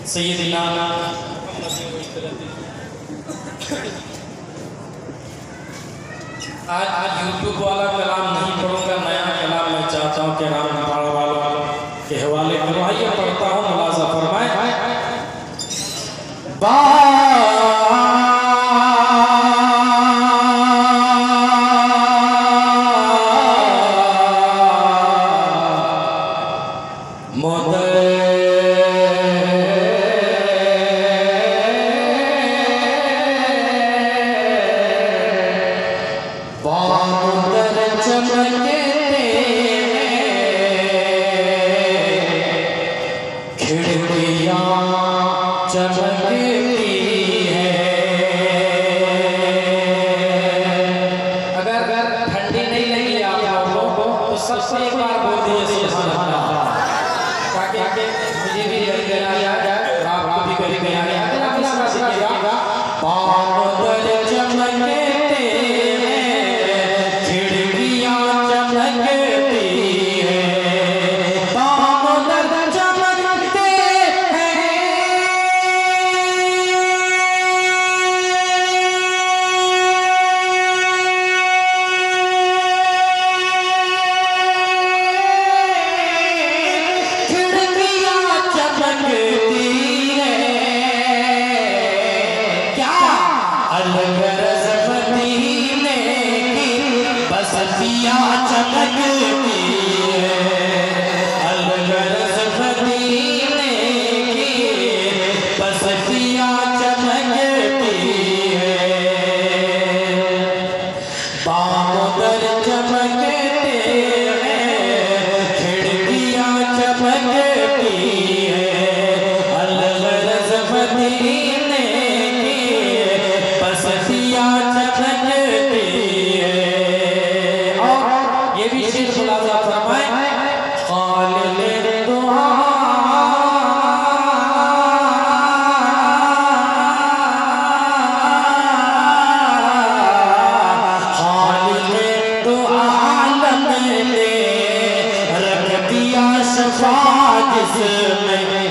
सैयदना आज यूट्यूब वाला कलाम नहीं पढ़ूंगा, नया कलाम मैं चाहता हूँ कि राम पढ़ा वालों के हवाले करवाइए। पढ़ता हूँ, मुलाजा फरमाए।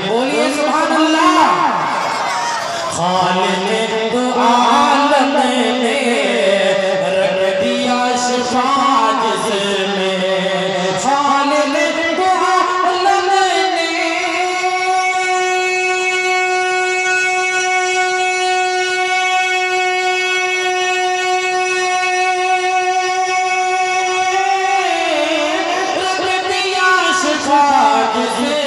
बोलिए सुभान अल्लाह। खालिक तो आलम ने रख दिया शिफा जिसमें, खालिक तो आलम ने रख दिया शिफा जिसमें,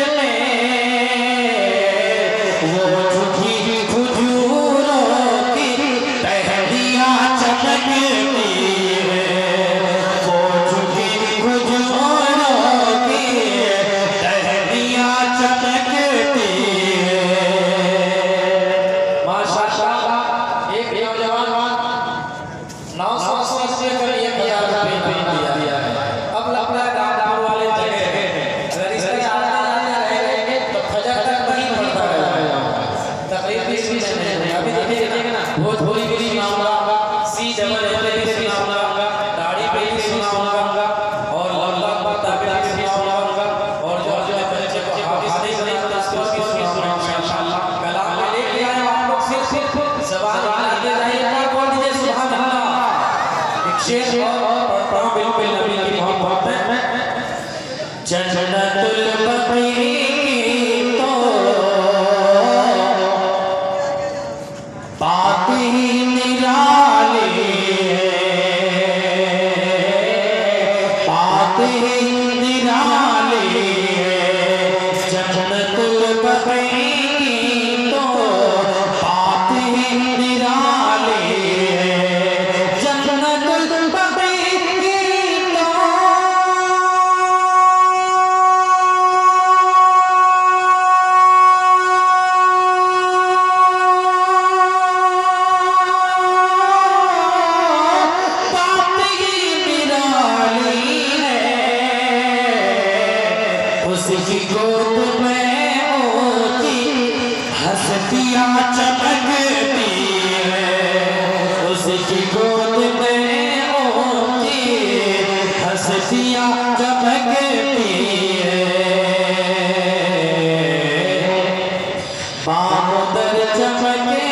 बादल चमकते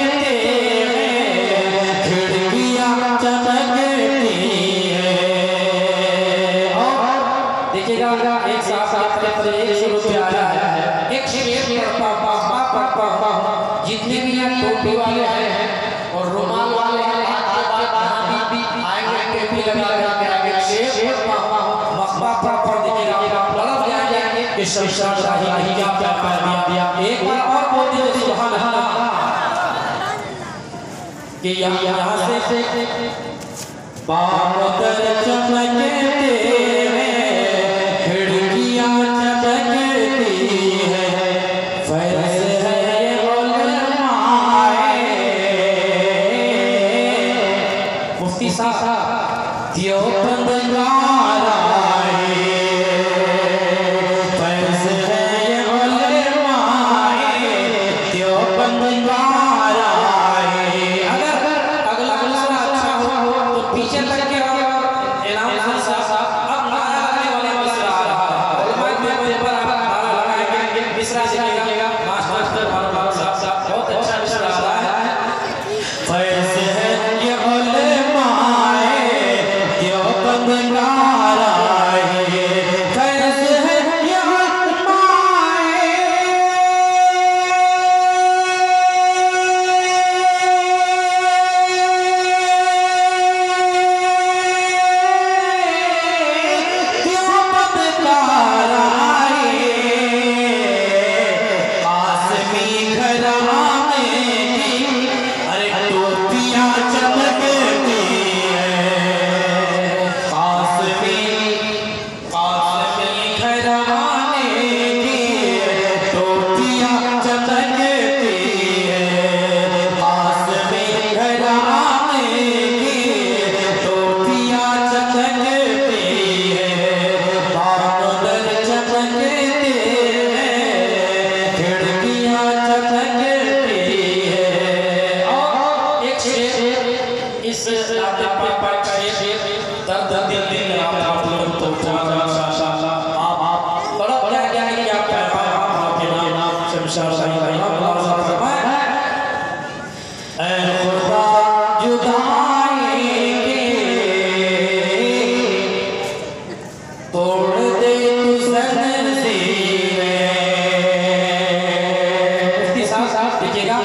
हैं, खिड़कियां चमकती हैं। और देखिएगा एक साथ एक शुरू से आया है, एक शेर पढ़ता हूँ। जितने भी यहाँ टोपी वाले हैं और रुमाल वाले हैं, आएंगे टोपी लगा के शेर पढ़ता हूँ, मकबा पढ़ देखिएगा पलट जाएंगे कि शमशाद शाही क्या पैगाम दिया। एक बार और बोल दीजिए सुभान अल्लाह कि यहाँ से बादल चमकते हैं, खिड़कियां चमकती हैं, फैज़ है ये उलमाए। मुफ्ती साहब देवबंद गाराए, फैज़ है ये उलमाए, देवबंद गाराए। अगर अगला अच्छा हो तो पीछे तक के इनाम साहब अब नारा लगाने वाले मिसरा आ रहा है। माइक में पर आप नारा लगाएंगे, मिसरा सीखिएगा। मास्टर साहब बहुत अच्छा मिसरा आ रहा है। फैज़ है ये उलमाए, देवबंद गाराए, फैज़ है ये उलमाए। देवबंद गाराए, आसमी घराने की अरे टोपियां चमकती हैं। आसमी घराने की टोपियां चमकती हैं। आसमी घराने की टोपियां चमकती हैं। बादल चमकते हैं, खिड़कियां चमकती हैं। और एक शेर इस आते पर शेर दर्द दिल आप लोग तो माशाल्लाह आप बड़ा बड़ा ज्ञानी क्या पैगाम आपके नाम शमशाद शाही अल्लाह फरमाए। ऐ खुदा जुदाई के तोड़ दे तू ज़ंजीरें। मुफ्ती साहब देखिएगा